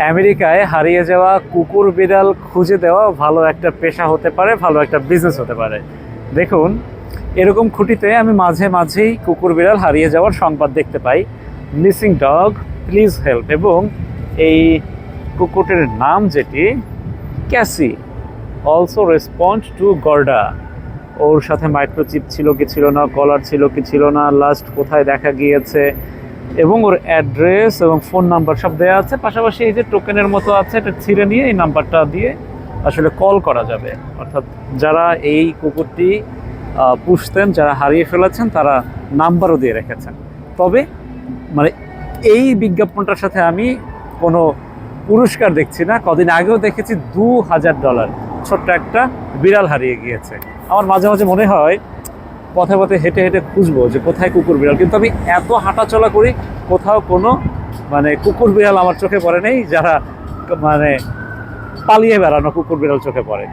আমেরিকায় হারিয়ে যাওয়া কুকুর বিড়াল খুঁজে দেওয়া ভালো একটা পেশা হতে পারে, ভালো একটা বিজনেস হতে পারে। দেখুন, এরকম খুঁটিতে আমি মাঝে মাঝেই কুকুর বিড়াল হারিয়ে যাওয়ার সংবাদ দেখতে পাই। Missing dog, please help. এবং এই কুকুরটির নাম যেটি Cassie, also respond to Gorda. ওর সাথে মাইক্রোচিপ ছিল কি ছিল না, কলার ছিল কি ছিল না, লাস্ট কোথায় দেখা গিয়েছে, এবং ওর অ্যাড্রেস এবং ফোন নাম্বার সব দেওয়া আছে। পাশাপাশি এই যে টোকেনের মতো আছে, এটা ছিঁড়ে নিয়ে এই নাম্বারটা দিয়ে আসলে কল করা যাবে। অর্থাৎ যারা এই কুকুরটি পুষতেন, যারা হারিয়ে ফেলেছেন, তারা নাম্বারও দিয়ে রেখেছেন। তবে মানে এই বিজ্ঞাপনটার সাথে আমি কোনো পুরস্কার দেখছি না। কদিন আগেও দেখেছি $2000 ছোট্ট একটা বিড়াল হারিয়ে গিয়েছে। আমার মাঝে মাঝে মনে হয় পথে পথে হেঁটে হেঁটে খুঁজবো যে কোথায় কুকুর বিড়াল, কিন্তু আমি এত হাঁটাচলা করি, কোথাও কোনো কুকুর বিড়াল আমার চোখে পড়ে নেই। যারা মানে পালিয়ে বেড়ানো কুকুর বিড়াল চোখে পড়ে।